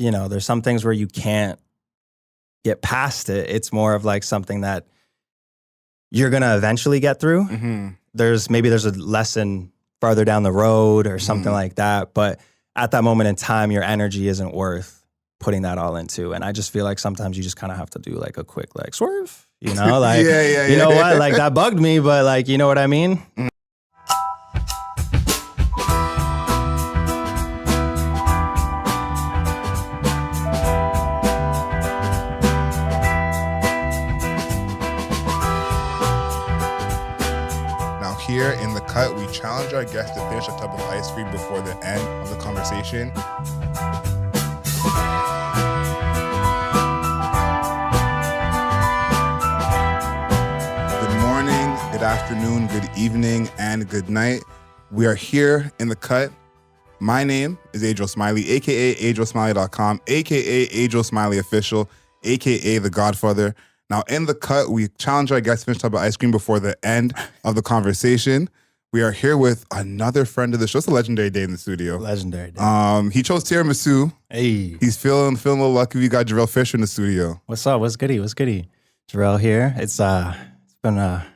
there's some things where you can't get past it. It's more of like something that you're going to eventually get through. Mm-hmm. There's a lesson farther down the road or something like that. But at that moment in time, your energy isn't worth putting that all into. And I just feel like sometimes you just kind of have to do like a quick like swerve, like, you know what? Like that bugged me, but like, you know what I mean? Here in the cut, we challenge our guests to finish a tub of ice cream before the end of the conversation. Good morning, good afternoon, good evening, and good night. We are here in the cut. My name is Adriel Smiley, aka AdrielSmiley.com, aka Adriel Smiley Official, aka The Godfather. Now, in the cut, we challenge our guests to finish a tub of ice cream before the end of the conversation. We are here with another friend of the show. It's a legendary day in the studio. Legendary day. He chose tiramisu. Hey. He's feeling a little lucky. We got Jerelle Fisher in the studio. What's up? What's goody? Jerelle here. It's been a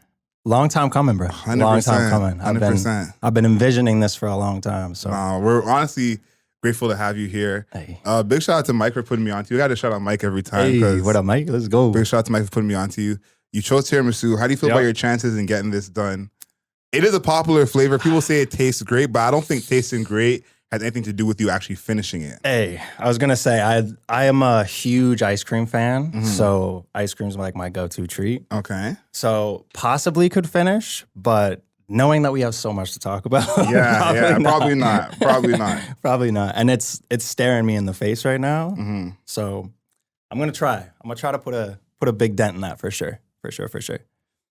long time coming, bro. 100%. Long time coming. 100%. I've been envisioning this for a long time. So we're honestly grateful to have you here. Hey. Big shout out to Mike for putting me on to you. I got to shout out Mike every time. Hey, what up, Mike? Let's go. Big shout out to Mike for putting me on to you. You chose tiramisu. How do you feel about your chances in getting this done? It is a popular flavor. People say it tastes great, but I don't think tasting great has anything to do with you actually finishing it. Hey, I was gonna say I am a huge ice cream fan, so ice cream's like my go-to treat. Okay. So possibly could finish, but knowing that we have so much to talk about, probably not. Probably not. And it's staring me in the face right now. So I'm gonna try. I'm gonna try to put a big dent in that for sure. For sure.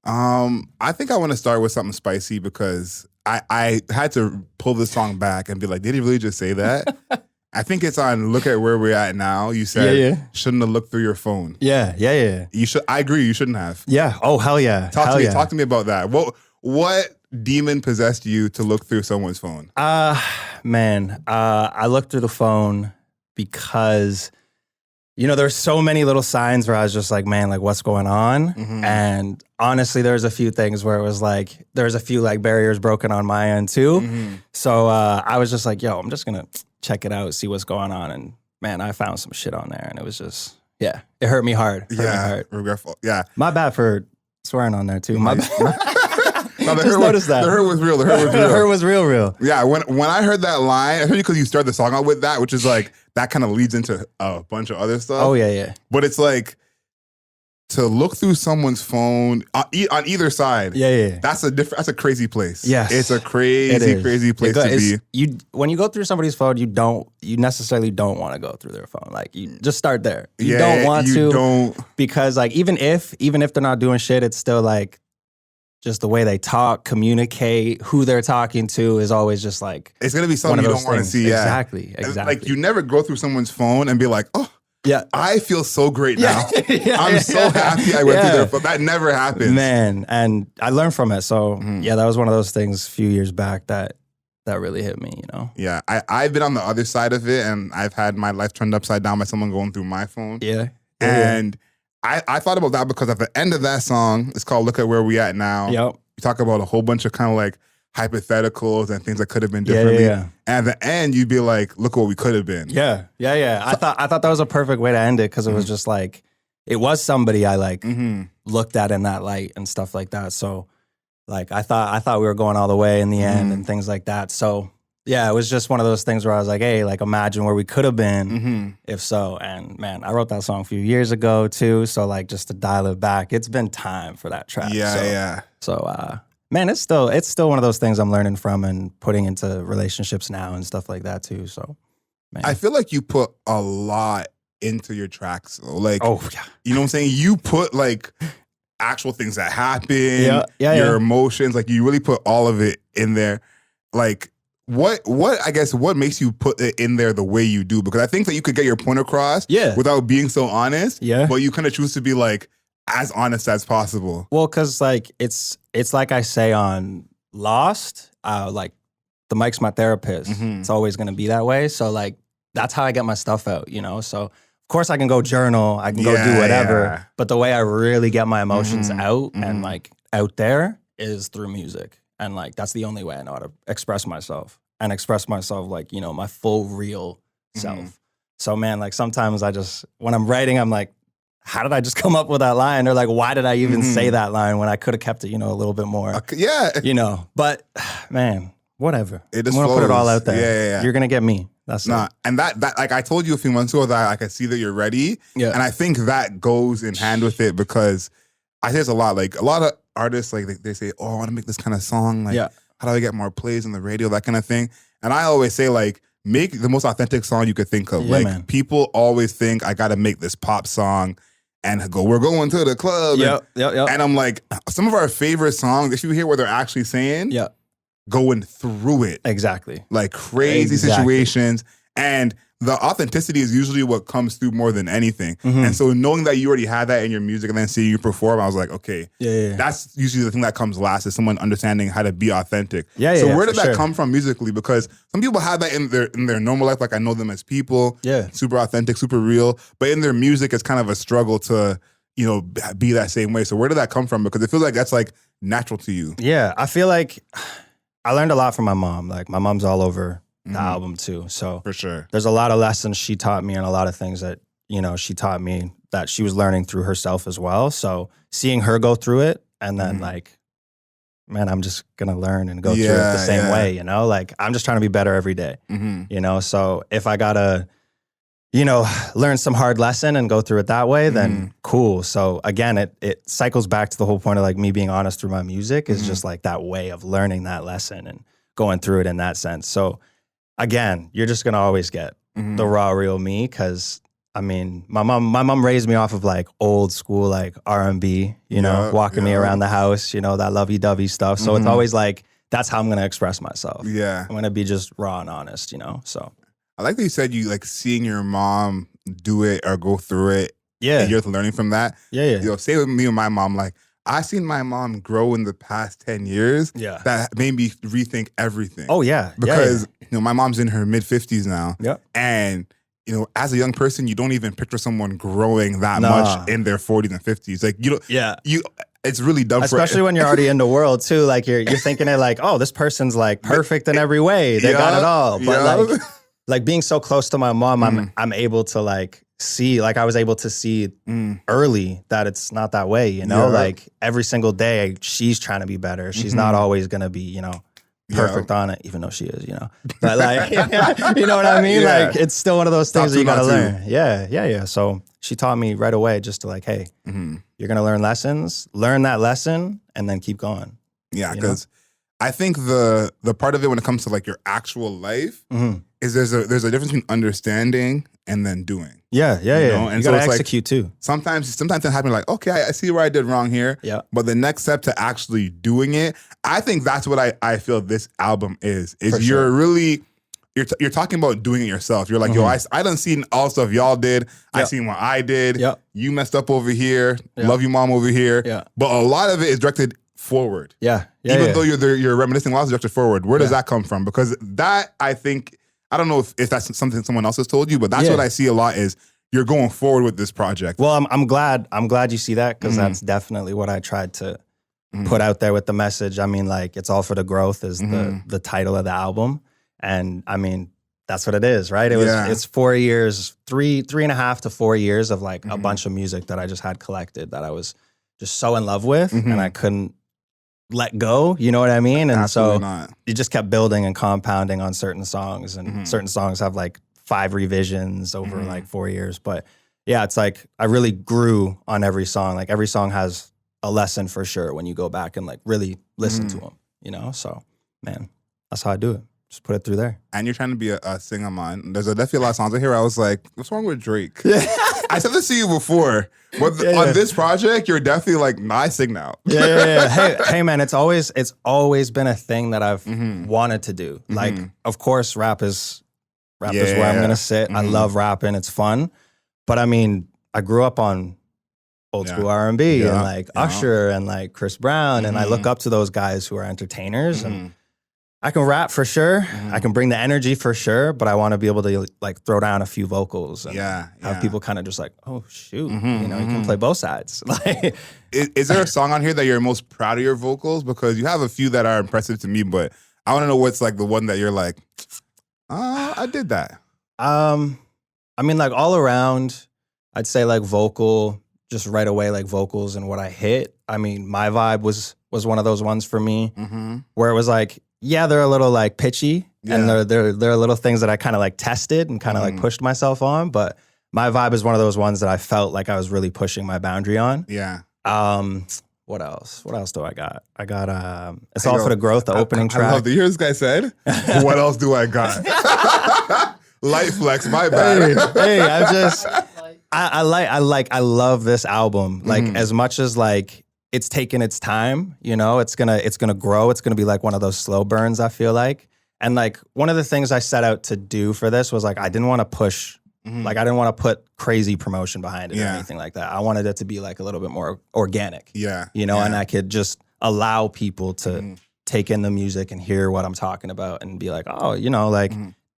I think I want to start with something spicy because I had to pull this song back and be like, did he really just say that? I think it's on Look at Where We're At Now. You said shouldn't have looked through your phone. Yeah. You should. I agree. You shouldn't have. Yeah. Oh, hell yeah. Talk to me about that. What demon possessed you to look through someone's phone? I looked through the phone because there's so many little signs where I was just like, man, like what's going on? And honestly, there's a few things where it was like, there's a few like barriers broken on my end too. So I was just like, yo, I'm just gonna check it out, see what's going on. And man, I found some shit on there and it was just, it hurt me hard. Regretful. Yeah. My bad for swearing on there too. My bad. No, just noticed that. The hurt was real. The hurt was real. Yeah, when I heard that line, especially because you start the song out with that, which is like, that kind of leads into a bunch of other stuff. Oh, yeah. But it's like, to look through someone's phone on either side. Yeah. That's a crazy place. Yes. It's a crazy place to be. When you go through somebody's phone, you necessarily don't want to go through their phone. Like you just start there. You don't want to because like even if they're not doing shit, it's still like just the way they talk, communicate, who they're talking to is always just like it's gonna be something you don't want to see. Yeah. Exactly. Like you never go through someone's phone and be like, oh. Yeah, I feel so great now. I'm so happy I went through there, but that never happens. Man, and I learned from it. So that was one of those things a few years back that really hit me, Yeah, I've been on the other side of it, and I've had my life turned upside down by someone going through my phone. Yeah. And I thought about that because at the end of that song, it's called Look at Where We At Now. Yep. You talk about a whole bunch of kind of like hypotheticals and things that could have been differently. Yeah. And at the end, you'd be like, look what we could have been. Yeah. I thought that was a perfect way to end it because it was just like, it was somebody I like looked at in that light and stuff like that. So like, I thought we were going all the way in the end and things like that. So yeah, it was just one of those things where I was like, hey, like imagine where we could have been if so. And man, I wrote that song a few years ago too. So like just to dial it back, it's been time for that track. So man, it's still one of those things I'm learning from and putting into relationships now and stuff like that too. So man. I feel like you put a lot into your tracks. So like, oh yeah. You know what I'm saying? You put like actual things that happen, your emotions, like you really put all of it in there. Like, what makes you put it in there the way you do? Because I think that you could get your point across without being so honest. Yeah. But you kind of choose to be like as honest as possible. Well, because like it's like I say on Lost, like the mic's my therapist. It's always gonna be that way. So like that's how I get my stuff out, you know? So of course I can go journal, I can go do whatever, but the way I really get my emotions out and like out there is through music. And like, that's the only way I know how to express myself and express myself like, you know, my full real self. So man, like sometimes when I'm writing, I'm like, how did I just come up with that line? Or like, why did I even say that line when I could have kept it, you know, a little bit more, you know, but man, whatever. It I'm just going to put it all out there. Yeah. You're going to get me. That's it. And that like I told you a few months ago that like I see that you're ready. Yeah. And I think that goes in hand with it because I say it's a lot. Like a lot of artists, like they say, oh, I want to make this kind of song. Like, how do I get more plays on the radio? That kind of thing. And I always say like, make the most authentic song you could think of. Yeah, like man. People always think I got to make this pop song and we're going to the club. And I'm like, some of our favorite songs, if you hear what they're actually saying, going through it. Exactly. Like crazy situations. And the authenticity is usually what comes through more than anything. And so knowing that you already had that in your music and then seeing you perform, I was like, okay, that's usually the thing that comes last is someone understanding how to be authentic. So where did that come from musically? Because some people have that in their normal life, like I know them as people, super authentic, super real. But in their music, it's kind of a struggle to, you know, be that same way. So where did that come from? Because it feels like that's like natural to you. Yeah, I feel like I learned a lot from my mom. Like my mom's all over the album too. So for sure, there's a lot of lessons she taught me and a lot of things that, you know, she taught me that she was learning through herself as well. So seeing her go through it and then like, man, I'm just going to learn and go through it the same way, you know, like I'm just trying to be better every day, you know? So if I got to, you know, learn some hard lesson and go through it that way, then cool. So again, it cycles back to the whole point of like me being honest through my music is just like that way of learning that lesson and going through it in that sense. So again, you're just gonna always get the raw, real me because I mean, my mom raised me off of like old school like R&B, you know, walking me around the house, you know, that lovey-dovey stuff. So it's always like that's how I'm gonna express myself. Yeah, I'm gonna be just raw and honest, you know. So I like that you said you like seeing your mom do it or go through it. Yeah, and you're learning from that. Yeah. You know, say with me and my mom, like I seen my mom grow in the past 10 years. Yeah, that made me rethink everything. Oh yeah, because you know my mom's in her mid-50s now. Yeah, and you know as a young person, you don't even picture someone growing that much in their 40s and 50s. Like you don't. Yeah, it's really dumb. Especially when you're already in the world too. Like you're thinking it like, oh, this person's like perfect in every way. They got it all. But like being so close to my mom, I'm able to like see, like I was able to see early that it's not that way, you know? Like every single day she's trying to be better. She's not always going to be, you know, perfect on it, even though she is, you know? But like, you know what I mean? Like it's still one of those things that you got to learn. Yeah. So she taught me right away just to like, hey, you're going to learn lessons, learn that lesson and then keep going. Yeah. Because I think the part of it when it comes to like your actual life is there's a difference between understanding and then doing. Yeah. And you gotta execute too. Sometimes it happens like, okay, I see where I did wrong here. Yeah. But the next step to actually doing it, I think that's what I feel this album is you're really you're talking about doing it yourself. You're like, yo, I done seen all stuff y'all did. I seen what I did. Yep. You messed up over here. Love you, mom, over here. Yeah. But a lot of it is directed forward. Even though you're reminiscing a lot, it's directed forward. Where does that come from? Because that, I think, I don't know if that's something someone else has told you, but that's what I see a lot is you're going forward with this project. Well, I'm glad you see that because that's definitely what I tried to put out there with the message. I mean, like, it's all for the growth is the title of the album. And I mean, that's what it is, right? It's 4 years, three and a half to 4 years of like a bunch of music that I just had collected that I was just so in love with and I couldn't let go, you know what I mean? And you just kept building and compounding on certain songs and certain songs have like 5 revisions over like 4 years. But yeah, it's like I really grew on every song. Like every song has a lesson for sure when you go back and like really listen to them, you know? So man, that's how I do it. Just put it through there. And you're trying to be a singer, man. There's definitely a lot of songs I hear. I was like, what's wrong with Drake? I said this to you before, but on this project, you're definitely like, nah, I sing now. Hey, man, it's always been a thing that I've wanted to do. Like, of course, rap is where I'm gonna sit. I love rapping. It's fun, but I mean, I grew up on old school R&B and like Usher and like Chris Brown, and I look up to those guys who are entertainers and. I can rap for sure. I can bring the energy for sure, but I want to be able to like throw down a few vocals and have people kind of just like, oh shoot, you can play both sides. Like, is there a song on here that you're most proud of your vocals? Because you have a few that are impressive to me, but I want to know what's like the one that you're like, I did that. I mean, like all around, I'd say like vocal, just right away, like vocals and what I hit. I mean, My Vibe was one of those ones for me where it was like, yeah, they're a little like pitchy and they're little things that I kind of like tested and kind of like pushed myself on. But My Vibe is one of those ones that I felt like I was really pushing my boundary on. Yeah. What else? What else do I got? I got It's All for the Growth, the opening track. I love to hear this guy said, what else do I got? Light flex, my bad. Hey, I love this album. Like as much as like it's taken its time, it's gonna grow. It's gonna be like one of those slow burns, I feel like. And like one of the things I set out to do for this was like I didn't want to push, like I didn't want to put crazy promotion behind it or anything like that. I wanted it to be like a little bit more organic. And I could just allow people to take in the music and hear what I'm talking about and be like, oh,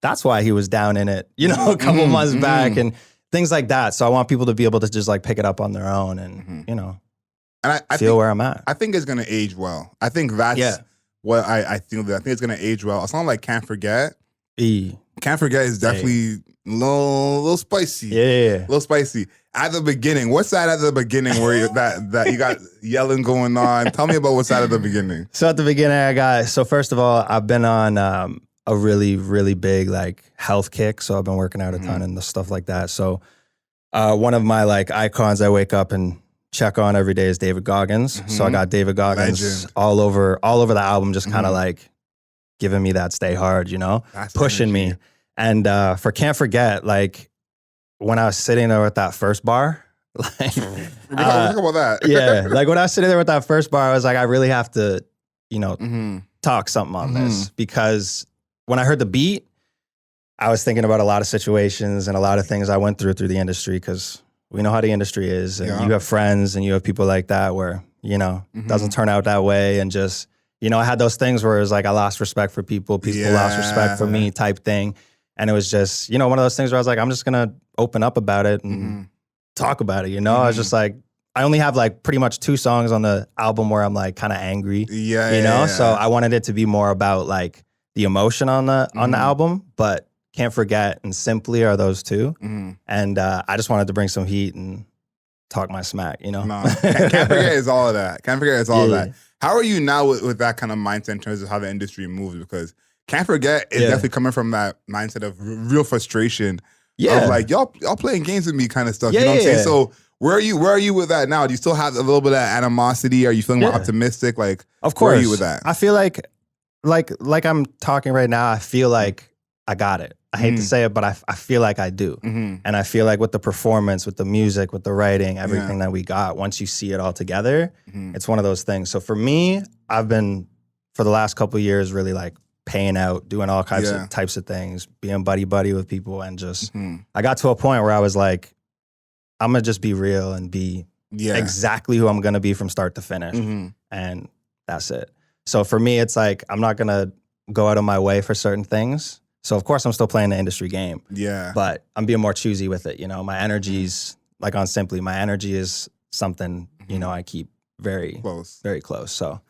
that's why he was down in it, a couple months back and things like that. So I want people to be able to just like pick it up on their own and, and I feel think, where I'm at. I think it's going to age well. I think that's what I think. I think it's going to age well. A song like Can't Forget. Can't Forget is definitely a little spicy. Yeah. A little spicy. At the beginning, what's that at the beginning where that you got yelling going on? Tell me about what's that at the beginning. So at the beginning, so first of all, I've been on a really, really big like health kick. So I've been working out a ton and stuff like that. So one of my like icons I wake up and check on every day is David Goggins. So I got David Goggins all over the album, just kind of like giving me that stay hard, That's pushing me. And for Can't Forget, like when I was sitting there with that first bar, like we'll talk about that. Yeah, like when I was sitting there with that first bar, I was like, I really have to, talk something on this because when I heard the beat, I was thinking about a lot of situations and a lot of things I went through the industry because we know how the industry is. And you have friends and you have people like that where, doesn't turn out that way. And just, I had those things where it was like I lost respect for people lost respect for me type thing. And it was just, one of those things where I was like, I'm just going to open up about it and talk about it, I was just like, I only have like pretty much 2 songs on the album where I'm like kind of angry, So I wanted it to be more about like the emotion on the album, but Can't Forget and Simply are those 2. And I just wanted to bring some heat and talk my smack, No, Can't Forget is all of that. Can't Forget is all of that. How are you now with that kind of mindset in terms of how the industry moves? Because Can't Forget is definitely coming from that mindset of real frustration of like, y'all playing games with me kind of stuff. You know what I'm saying? So where are you with that now? Do you still have a little bit of animosity? Are you feeling more optimistic? Like, of course. Where are you with that? I feel like I'm talking right now, I feel like I got it. I hate to say it, but I feel like I do. And I feel like with the performance, with the music, with the writing, everything that we got, once you see it all together, it's one of those things. So for me, I've been, for the last couple of years, really like paying out, doing all types of things, being buddy with people. And just, I got to a point where I was like, I'm going to just be real and be exactly who I'm going to be from start to finish. And that's it. So for me, it's like, I'm not going to go out of my way for certain things. So of course I'm still playing the industry game. Yeah. But I'm being more choosy with it. My energy's like on Simply, my energy is something, I keep very close. So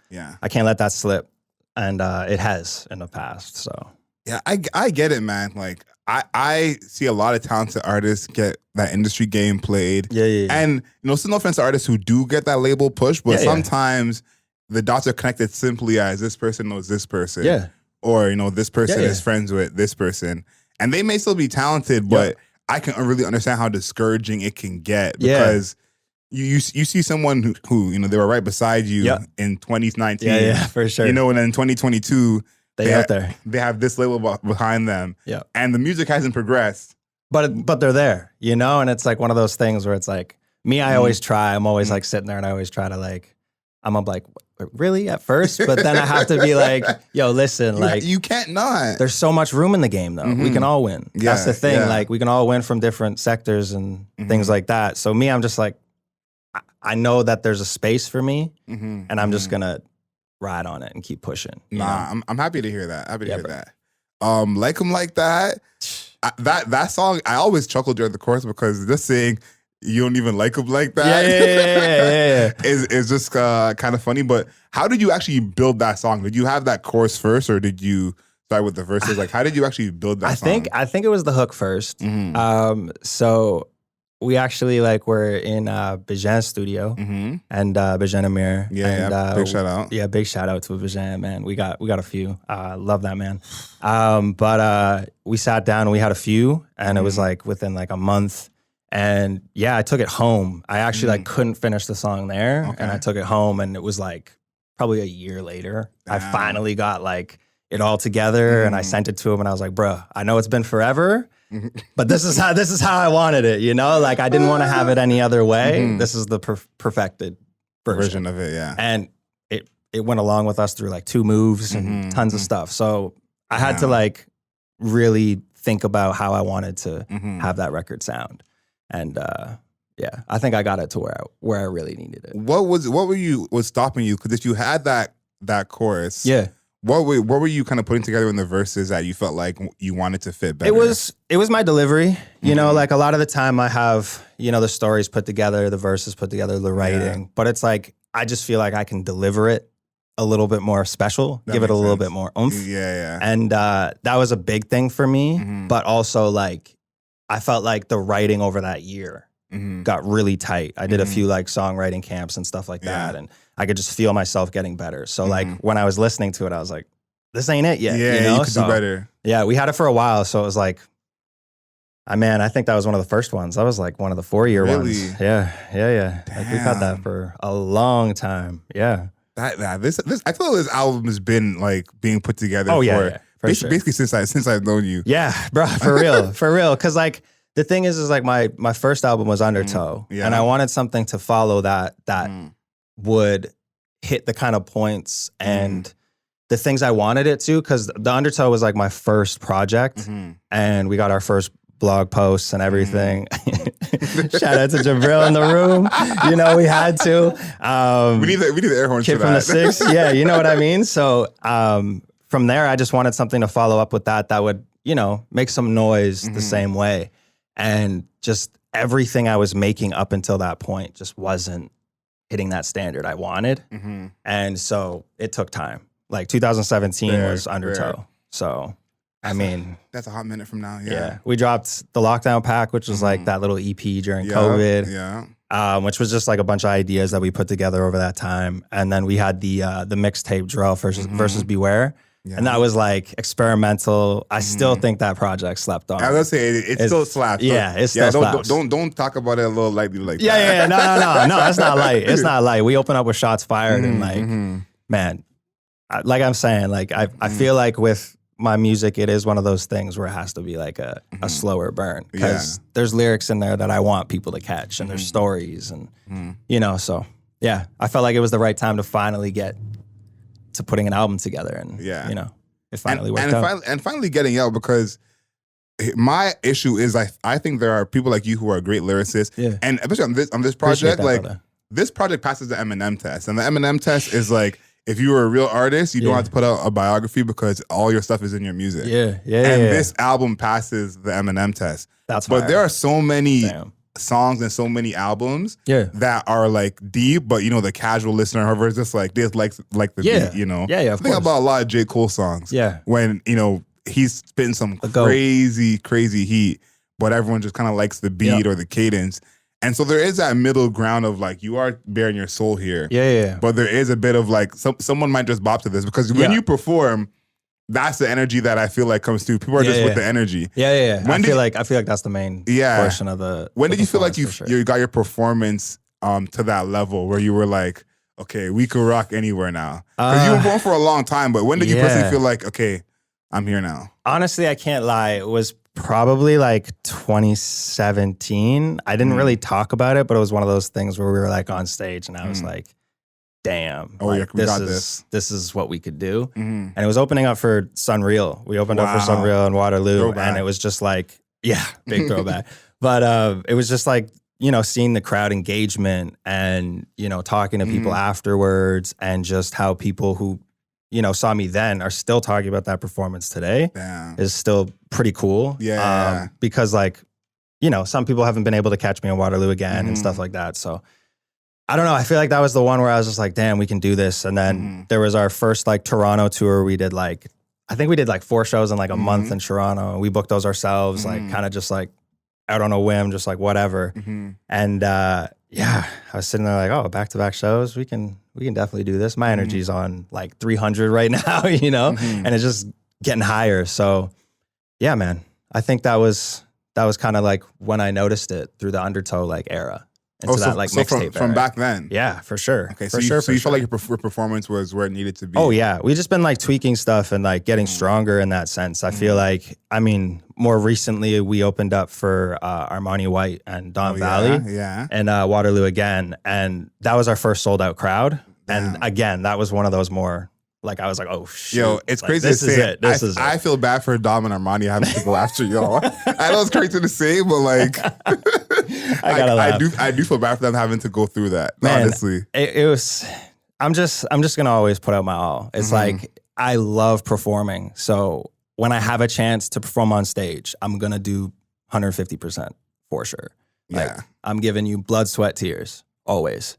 I can't let that slip. And it has in the past. So yeah, I get it, man. Like I see a lot of talented artists get that industry game played. Yeah. And still no offense to artists who do get that label push, but sometimes the dots are connected simply as this person knows this person. Yeah. Or, this person is friends with this person. And they may still be talented, but I can really understand how discouraging it can get because you see someone who they were right beside you in 2019. Yeah, for sure. And then in 2022, they out there. They have this label behind them. Yeah. And the music hasn't progressed. But they're there, and it's like one of those things where it's like, me, I always try. I'm always like sitting there and I always try to like, I'm like, really at first? But then I have to be like, yo, listen, like. You can't not. There's so much room in the game, though. We can all win. Yeah, that's the thing. Yeah. Like, we can all win from different sectors and things like that. So me, I'm just like, I know that there's a space for me. And I'm just going to ride on it and keep pushing. I'm happy to hear that. Happy to hear that. Like 'em like that. That song, I always chuckle during the chorus because just saying you don't even like 'em like that is just kind of funny. But how did you actually build that song? Did you have that chorus first, or did you start with the verses? Like, how did you actually build that song? I think it was the hook first. So we actually were in Bijan's studio and Bijan Amir. Big shout out. Yeah, big shout out to Bijan, man. We got a few. Love that man. But we sat down and we had a few, and it was within a month. And yeah, I took it home. I actually couldn't finish the song there, and I took it home, and it was probably a year later. I finally got it all together, and I sent it to him, and I was like, bro, I know it's been forever, but this is how I wanted it, I didn't want to have it any other way. This is the perfected version of it, yeah. And it went along with us through 2 moves and tons of stuff. So I had to really think about how I wanted to have that record sound. And yeah, I think I got it to where I really needed it. What was stopping you? Because if you had that chorus, yeah. What were you kind of putting together in the verses that you felt like you wanted to fit better? It was my delivery. A lot of the time I have, the stories put together, the verses put together, the writing. But it's I just feel like I can deliver it a little bit more special, give it a little bit more oomph. Yeah. And that was a big thing for me. But also I felt like the writing over that year got really tight. I did a few songwriting camps and stuff like that. And I could just feel myself getting better. So when I was listening to it, I was like, this ain't it yet. Yeah, you could do better. Yeah, we had it for a while. So it was I think that was one of the first ones. That was one of the 4-year ones. Yeah. We've had that for a long time. Yeah. This I feel this album has been being put together basically since I've known you. Yeah, bro, for real. Because the thing is my first album was Undertow, and I wanted something to follow that would hit the kind of points and the things I wanted it to. Because the Undertow was my first project, and we got our first blog posts and everything. Shout out to Jerelle in the room. We had to. We need the air horns Kid for from that. the 6. Yeah, you know what I mean? So from there, I just wanted something to follow up with that would, make some noise the same way. And just everything I was making up until that point just wasn't hitting that standard I wanted. And so it took time. 2017 was Undertow. So, I mean... That's a hot minute from now, yeah. We dropped the Lockdown Pack, which was that little EP during COVID. Yeah. Which was just a bunch of ideas that we put together over that time. And then we had the mixtape Jerelle versus Beware. Yeah. And that was experimental. I still think that project slept on. I was gonna say it still slaps. Yeah, it still slaps. Don't talk about it a little lightly that. Yeah. No, it's not light. It's not light. We open up with shots fired and man, I'm saying, I feel like with my music, it is one of those things where it has to be a slower burn because there's lyrics in there that I want people to catch and there's stories and so yeah, I felt like it was the right time to finally get to putting an album together and it finally worked out. And finally getting out, because my issue is I think there are people like you who are great lyricists, and especially on this project, this project passes the Eminem test, and the Eminem test is if you were a real artist, you don't have to put out a biography because all your stuff is in your music. And this album passes the Eminem test. But there are so many songs and so many albums that are deep, but the casual listener, however, is just they like the beat, of think about a lot of J. Cole songs. When he's spitting some crazy heat, but everyone just kind of likes the beat or the cadence. And so there is that middle ground of you are bearing your soul here. But there is a bit of someone might just bop to this because when you perform, that's the energy that I feel comes through. People are just with the energy. I feel like that's the main portion of the. When did you feel like you got your performance to that level where you were okay, we could rock anywhere now? Because you were born for a long time, but when did you personally feel okay, I'm here now? Honestly, I can't lie. It was probably 2017. I didn't really talk about it, but it was one of those things where we were on stage and I was damn, this is what we could do. And it was opening up for Sunreal. We opened up for Sunreal and Waterloo, and it was just big throwback. But it was just seeing the crowd engagement and, talking to people afterwards, and just how people who, saw me then are still talking about that performance today is still pretty cool. Yeah. Because like, some people haven't been able to catch me in Waterloo again and stuff like that. So I don't know. I feel like that was the one where I was just like, damn, we can do this. And then there was our first like Toronto tour. We did I think we did 4 shows in like a month in Toronto. We booked those ourselves, like kind of just like out on a whim, just like whatever. And I was sitting there like, oh, back-to-back shows. We can definitely do this. My energy's on like 300 right now, and it's just getting higher. So yeah, man, I think that was kind of like when I noticed it through the Undertow like era. Into that like mixtape from back then. Yeah, for sure. Okay, so you felt like your performance was where it needed to be. Oh yeah, we just been like tweaking stuff and like getting stronger in that sense. I feel like, more recently we opened up for Armani White and Don Valley, and Waterloo again, and that was our first sold out crowd. And again, that was one of those more like I was like, oh shit. Yo, it's like, crazy this to say. This is it. I feel bad for Dom and Armani having to go after y'all. I know it's crazy to say, but like I gotta laugh. I do feel bad for them having to go through that. Man, honestly. It was I'm just gonna always put out my all. It's like I love performing. So when I have a chance to perform on stage, I'm gonna do 150% for sure. Like, I'm giving you blood, sweat, tears, always.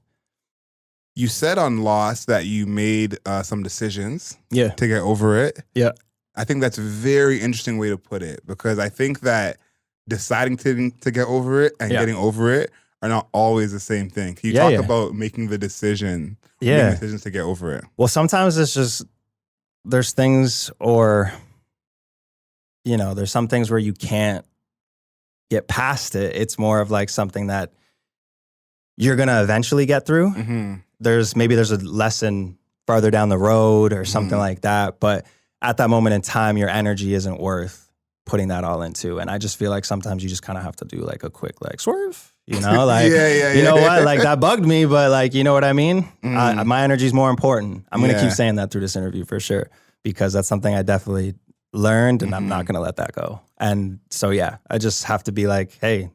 You said on Lost that you made some decisions to get over it. Yeah. I think that's a very interesting way to put it, because I think that deciding to get over it and getting over it are not always the same thing. Can you talk about making the decision, making decisions to get over it? Well, sometimes it's just, there's things or, there's some things where you can't get past it. It's more of like something that you're going to eventually get through. There's a lesson farther down the road or something like that. But at that moment in time, your energy isn't worth putting that all into. And I just feel like sometimes you just kind of have to do like a quick like swerve, like, you know what? Like that bugged me, but like, you know what I mean? My energy is more important. I'm going to keep saying that through this interview for sure, because that's something I definitely learned and I'm not going to let that go. And so, I just have to be like, hey,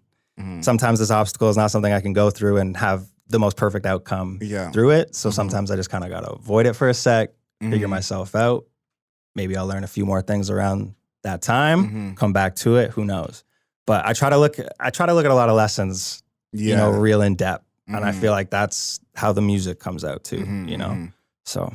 sometimes this obstacle is not something I can go through and have the most perfect outcome through it. So sometimes I just kind of got to avoid it for a sec, figure myself out. Maybe I'll learn a few more things around that time, come back to it. Who knows? But I try to look at a lot of lessons, real in depth. And I feel like that's how the music comes out too, So,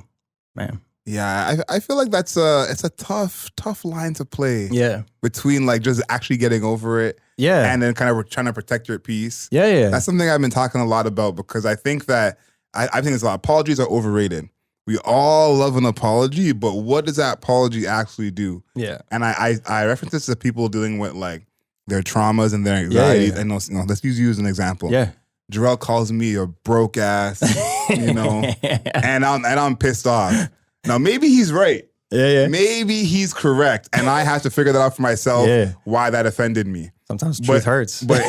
man. Yeah, I feel like it's a tough line to play. Yeah. Between like just actually getting over it. Yeah. And then kind of trying to protect your peace. Yeah. That's something I've been talking a lot about, because I think that I think there's a lot. Apologies are overrated. We all love an apology, but what does that apology actually do? Yeah. And I reference this to people dealing with like their traumas and their anxieties. And let's use you as an example. Yeah. Jerelle calls me a broke ass, and I'm pissed off. Now maybe he's right. Yeah. Maybe he's correct, and I have to figure that out for myself. Why that offended me. Sometimes truth hurts. But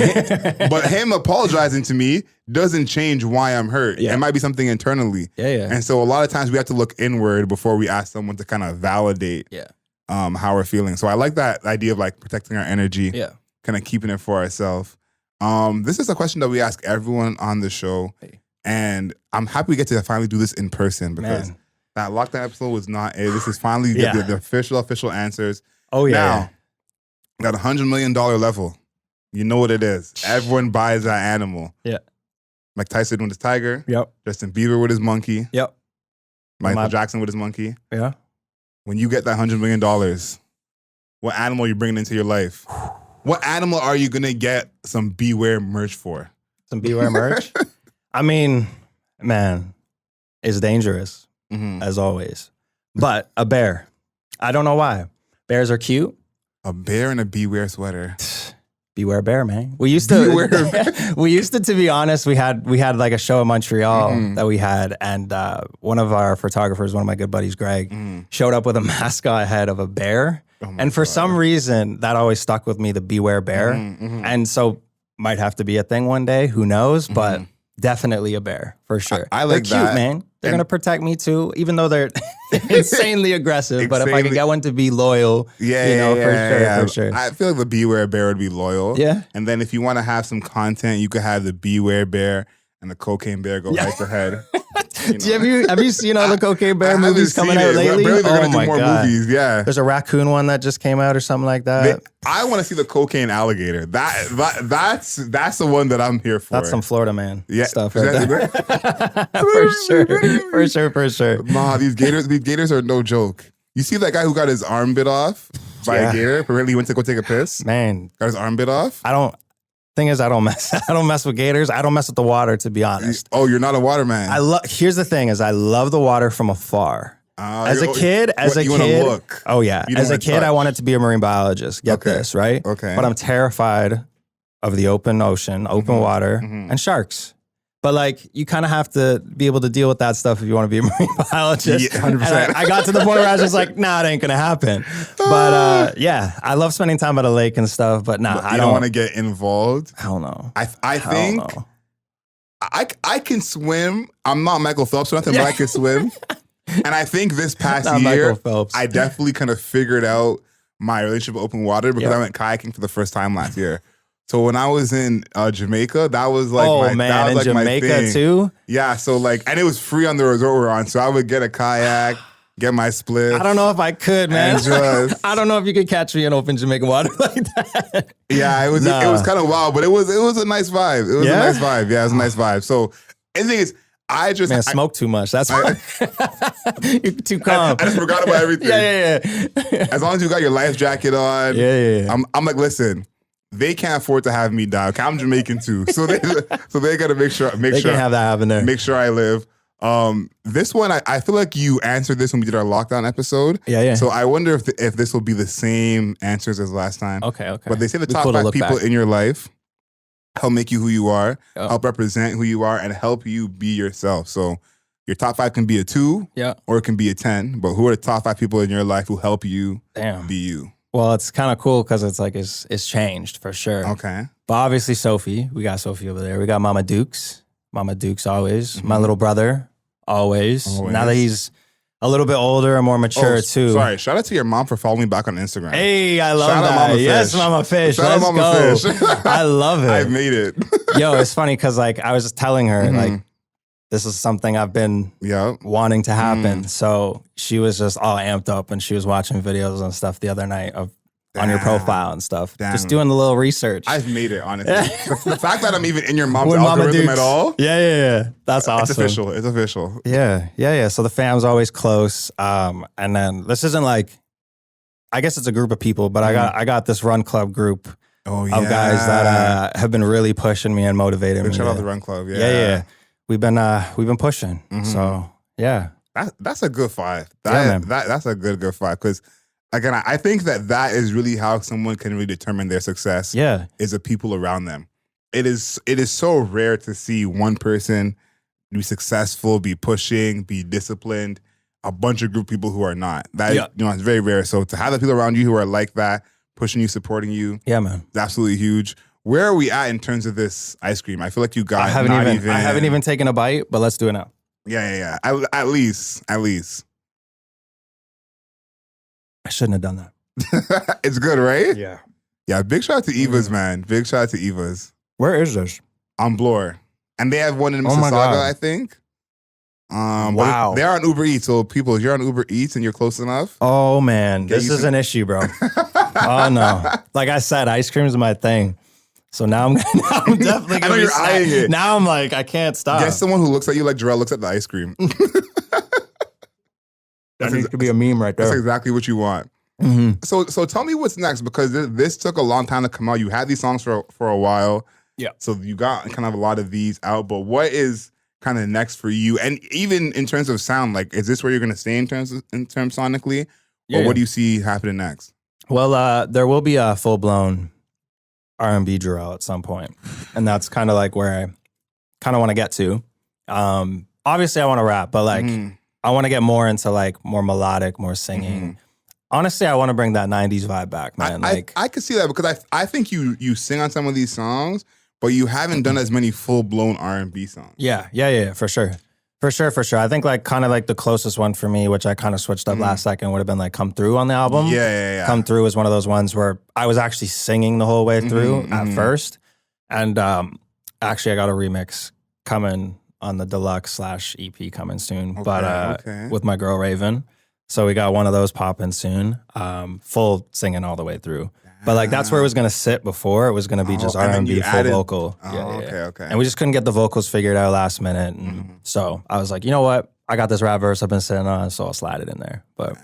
him apologizing to me doesn't change why I'm hurt. It might be something internally. Yeah. And so a lot of times we have to look inward before we ask someone to kind of validate how we're feeling. So I like that idea of like protecting our energy, kind of keeping it for ourselves. This is a question that we ask everyone on the show. And I'm happy we get to finally do this in person, because that lockdown episode was not it. This is finally the official answers. Oh, yeah. Now, that $100 million level, you know what it is. Everyone buys that animal. Yeah. Mike Tyson with his tiger. Yep. Justin Bieber with his monkey. Yep. Michael Jackson with his monkey. Yeah. When you get that $100 million, what animal are you bringing into your life? What animal are you going to get some Beware merch for? Some Beware merch? I mean, man, it's dangerous, as always. But a bear. I don't know why. Bears are cute. A bear in a Beware sweater. Beware bear, man. We used to be honest, we had like a show in Montreal that we had, and one of our photographers, one of my good buddies, Greg, showed up with a mascot head of a bear. And for some reason, that always stuck with me, the Beware bear. And so might have to be a thing one day, who knows? But definitely a bear for sure. I like they're cute, that. man. They're gonna protect me too, even though they're insanely aggressive. But if I can get one to be loyal, for sure. I feel like the Beware Bear would be loyal. Yeah. And then if you want to have some content, you could have the Beware Bear and the Cocaine Bear go head to head. Have you seen all the Cocaine Bear movies coming out lately? They're gonna do more movies. Yeah. There's a raccoon one that just came out or something like that. I want to see the Cocaine Alligator. That's the one that I'm here for. That's some Florida man stuff. Exactly. For sure. Nah, these gators are no joke. You see that guy who got his arm bit off by a gator? Apparently he went to go take a piss. Man, got his arm bit off. I don't mess with gators. I don't mess with the water, to be honest. Oh, you're not a waterman. Here's the thing: I love the water from afar. As a kid, look. Oh yeah. As a kid, I wanted to be a marine biologist. Get this, right? Okay. But I'm terrified of the open ocean, open water, and sharks. But like, you kind of have to be able to deal with that stuff if you want to be a marine biologist. Yeah, 100%. I got to the point where I was just like, nah, it ain't gonna happen. But I love spending time at a lake and stuff. But I don't want to get involved. Hell no. I think I can swim. I'm not Michael Phelps or nothing, but I can swim. And I think this past year, I definitely kind of figured out my relationship with open water because I went kayaking for the first time last year. So when I was in Jamaica, that was like in Jamaica too? Yeah, so and it was free on the resort we were on. So I would get a kayak, get my split. I don't know if I could, man. I don't know if you could catch me in open Jamaican water like that. Yeah, it was kind of wild, but it was a nice vibe. It was a nice vibe. Yeah, it was a nice vibe. So the thing is, I smoke too much. That's why. You're too calm. I just forgot about everything. Yeah. As long as you got your life jacket on. Yeah. I'm like, listen, they can't afford to have me die. Okay, I'm Jamaican too, so they got to make sure can have that happen there. Make sure I live. This one, I feel like you answered this when we did our lockdown episode. Yeah. So I wonder if this will be the same answers as last time. Okay. But they say the top 5 people in your life help make you who you are, help represent who you are, and help you be yourself. So your top 5 can be a 2, or it can be a 10. But who are the top 5 people in your life who help you be you? Well, it's kind of cool because it's like it's changed for sure. Okay. But obviously Sophie, we got Sophie over there. We got Mama Dukes. Mama Dukes always. My little brother always. Now that he's a little bit older and more mature too. Sorry, shout out to your mom for following me back on Instagram. Hey, I love that. Mama yes, Mama Fish. Shout out Mama Fish. I love it. I made it. Yo, it's funny because I was just telling her this is something I've been wanting to happen. So she was just all amped up and she was watching videos and stuff the other night on your profile and stuff. Just doing the little research. I've made it, honestly. The fact that I'm even in your mom's algorithm at all. Yeah. That's awesome. It's official. Yeah. So the fam's always close. And then this isn't like, I guess it's a group of people, but I got this run club group of guys that have been really pushing me and motivating me. Shout out the run club. Yeah. We've been pushing. So yeah. That's a good 5. That's a good 5 because again, I think that is really how someone can really determine their success. Yeah, is the people around them. It is so rare to see one person be successful, be pushing, be disciplined. A bunch of group of people who are not. It's very rare. So to have the people around you who are like that, pushing you, supporting you, man, it's absolutely huge. Where are we at in terms of this ice cream? I feel like you got. I haven't even taken a bite, but let's do it now. Yeah. At least. I shouldn't have done that. It's good, right? Yeah. Big shout out to Eva's, man. Big shout out to Eva's. Where is this? On Bloor. And they have one in Mississauga, I think. Wow. They're on Uber Eats. So people, if you're on Uber Eats and you're close enough. Oh, man. This is an issue, bro. Oh, no. Like I said, ice cream is my thing. So now I'm definitely going to I know you're eyeing it. Now I'm like, I can't stop. Get someone who looks at you like Jerelle looks at the ice cream. That needs to be a meme right there. That's exactly what you want. So tell me what's next, because this took a long time to come out. You had these songs for a while. Yeah. So you got kind of a lot of these out, but what is kind of next for you? And even in terms of sound, like, is this where you're going to stay in terms sonically? Or what do you see happening next? Well, there will be a full-blown R&B Jerelle at some point. And that's kind of like where I kind of want to get to. Obviously, I want to rap, but like, I want to get more into like more melodic, more singing. Honestly, I want to bring that 90s vibe back, man. I could see that, because I think you sing on some of these songs, but you haven't done as many full-blown R&B songs. Yeah, for sure. For sure. I think like kind of like the closest one for me, which I kind of switched up last second, would have been like Come Through on the album. Yeah. Come Through is one of those ones where I was actually singing the whole way through at first. And actually I got a remix coming on the deluxe/EP coming soon, with my girl Raven. So we got one of those popping soon, full singing all the way through. But like that's where it was gonna sit before. It was gonna be just R&B full vocal. Okay. And we just couldn't get the vocals figured out last minute. And so I was like, you know what? I got this rap verse I've been sitting on, so I'll slide it in there. But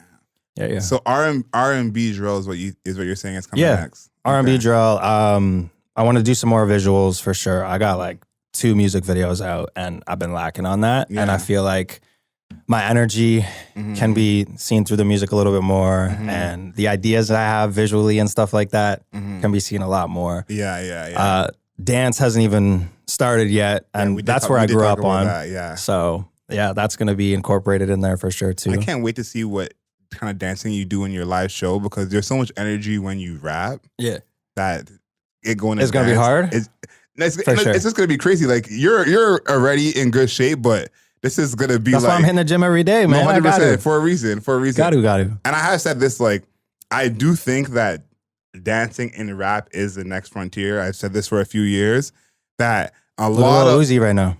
yeah. So R&B drill is what you're saying is coming next. R&B drill. I want to do some more visuals for sure. I got like 2 music videos out, and I've been lacking on that. Yeah. And I feel like my energy can be seen through the music a little bit more, and the ideas that I have visually and stuff like that can be seen a lot more. Yeah. Dance hasn't even started yet, and that's where I grew up on. That. So that's going to be incorporated in there for sure too. I can't wait to see what kind of dancing you do in your live show, because there's so much energy when you rap. Yeah, that it's going to be hard. It's just going to be crazy. Like you're already in good shape, but this is going to be That's why I'm hitting the gym every day, man. 100% for a reason. Got to. And I have said this, like, I do think that dancing in rap is the next frontier. I've said this for a few years, that a lot of Uzi right now.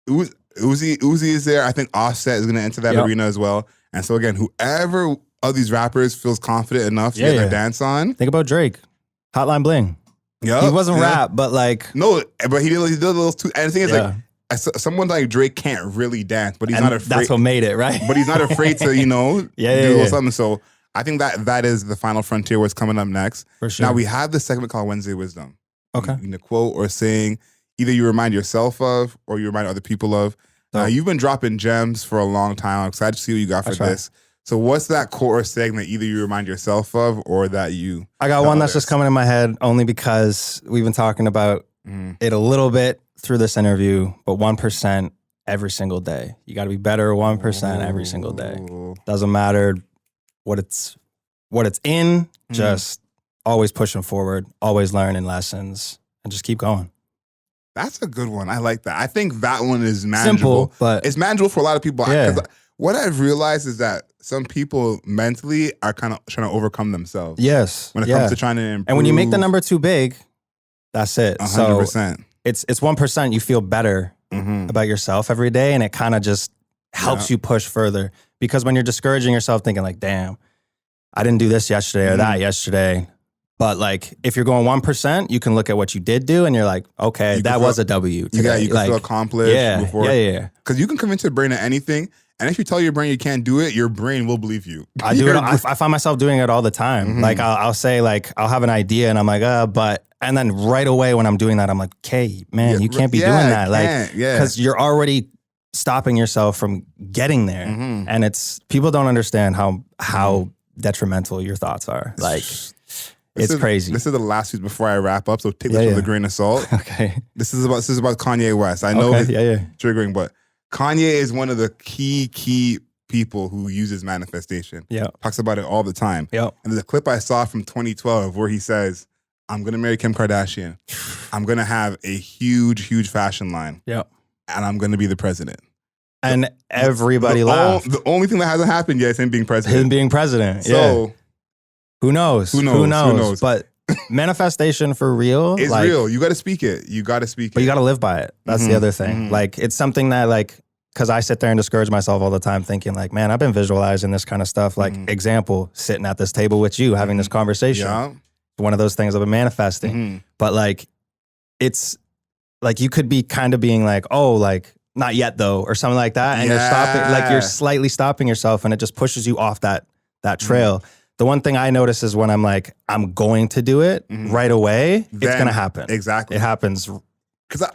Uzi is there. I think Offset is going to enter that arena as well. And so again, whoever of these rappers feels confident enough to get their dance on. Think about Drake, Hotline Bling. Yeah, he wasn't rap, but like but he did those two. And the thing is, like, someone like Drake can't really dance, but he's not afraid. That's what made it, right? But he's not afraid to, do a little something. So I think that is the final frontier, what's coming up next. For sure. Now we have this segment called Wednesday Wisdom. Okay. You can quote or sing, either you remind yourself of or you remind other people of. You've been dropping gems for a long time. I'm excited to see what you got for this. So what's that quote or saying that either you remind yourself of or that you... I got one that's just coming in my head only because we've been talking about it a little bit through this interview, but 1% every single day. You got to be better 1% every single day. Doesn't matter what it's in, just always pushing forward, always learning lessons, and just keep going. That's a good one. I like that. I think that one is manageable. Simple, but it's manageable for a lot of people. Yeah. What I've realized is that some people mentally are kind of trying to overcome themselves. Yes. When it comes to trying to improve. And when you make the number too big, that's it. 100%. So it's 1%. You feel better about yourself every day, and it kind of just helps you push further. Because when you're discouraging yourself, thinking like, damn, I didn't do this yesterday or that yesterday. But like, if you're going 1%, you can look at what you did do, and you're like, okay, that was a W today. You can feel accomplished before. Yeah. Because you can convince your brain of anything. And if you tell your brain you can't do it, your brain will believe you. I do it. I find myself doing it all the time. Like I'll say like, I'll have an idea and I'm like, and then right away when I'm doing that, I'm like, okay, man, you can't be doing that. Like, because you're already stopping yourself from getting there. And people don't understand how detrimental your thoughts are. Like, it's crazy. This is the last piece before I wrap up. So take this with a grain of salt. Okay. This is about Kanye West. I know it's triggering, but Kanye is one of the key people who uses manifestation. Yeah. Talks about it all the time. Yeah. And there's a clip I saw from 2012 where he says, I'm going to marry Kim Kardashian. I'm going to have a huge fashion line. Yeah. And I'm going to be the president. And everybody laughed. The only thing that hasn't happened yet is him being president. So who knows? Who knows? But manifestation for real is real. You got to speak it. But you got to live by it. That's the other thing. Like, it's something that, like, because I sit there and discourage myself all the time thinking like, man, I've been visualizing this kind of stuff. Like, example, sitting at this table with you, having this conversation. Yeah. One of those things I've been manifesting. But like, it's like, you could be kind of being like, oh, like, not yet though, or something like that. And you're stopping, like, you're slightly stopping yourself, and it just pushes you off that trail. The one thing I notice is when I'm like, I'm going to do it right away, it's going to happen. Exactly. It happens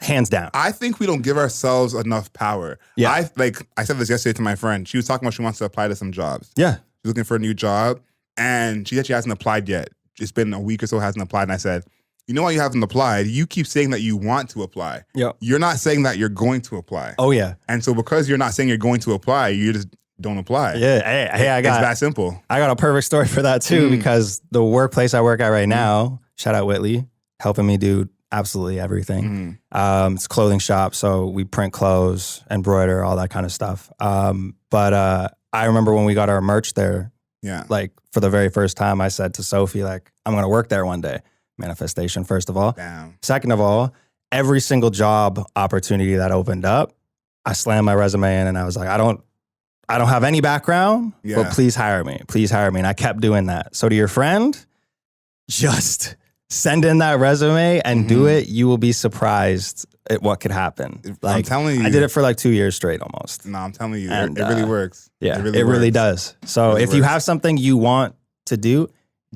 hands down. I think we don't give ourselves enough power. Yeah. I said this yesterday to my friend. She was talking about she wants to apply to some jobs. Yeah. She's looking for a new job, and she said she hasn't applied yet. It's been a week or so, hasn't applied. And I said, you know why you haven't applied? You keep saying that you want to apply. Yeah. You're not saying that you're going to apply. Oh, yeah. And so because you're not saying you're going to apply, you just don't apply. Yeah, hey, it's that simple. I got a perfect story for that too, because the workplace I work at right now, shout out Whitley, helping me do absolutely everything. It's a clothing shop, so we print clothes, embroider, all that kind of stuff. But I remember when we got our merch there, like for the very first time, I said to Sophie, like, I'm going to work there one day. Manifestation, first of all. Damn. Second of all, every single job opportunity that opened up, I slammed my resume in and I was like, I don't have any background, but please hire me. Please hire me. And I kept doing that. So to your friend, just send in that resume and do it. You will be surprised at what could happen. Like, I'm telling you. I did it for like 2 years straight almost. No, I'm telling you, And, it really works. Yeah, it really does. So if you have something you want to do,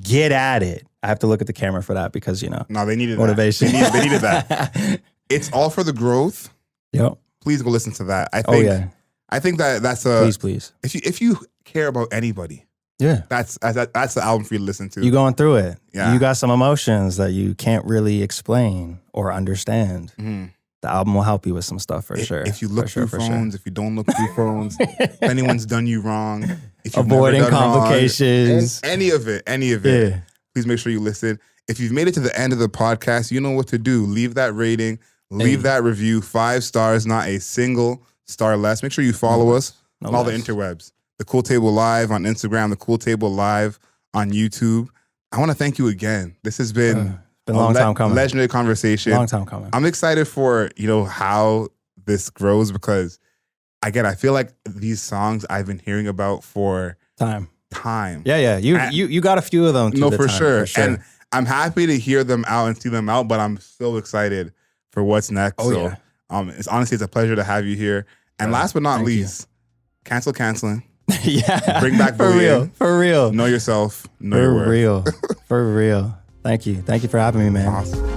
get at it. I have to look at the camera for that because, No, they needed motivation. That. They needed that. It's all for the growth. Yep. Please go listen to that. I think that's a please. If you care about anybody, that's the album for you to listen to. You going through it. Yeah. You got some emotions that you can't really explain or understand. The album will help you with some stuff for sure. If you look through phones, if you don't look through phones, if anyone's done you wrong, if you've avoiding never done complications, wrong, any of it, please make sure you listen. If you've made it to the end of the podcast, you know what to do. Leave that rating, leave that review, 5 stars, not a single star less. Make sure you follow us on all the interwebs. The Cool Table Live on Instagram, the Cool Table Live on YouTube. I want to thank you again. This has been a long time coming. Legendary conversation. Long time coming. I'm excited for, how this grows because, again, I feel like these songs I've been hearing about for time. Yeah. You got a few of them. For sure. And I'm happy to hear them out and see them out, but I'm so excited for what's next. It's a pleasure to have you here. And last but not least, canceling. Bring back bullying. For real. Know yourself. Know your worth. For real. Thank you for having me, man. Awesome.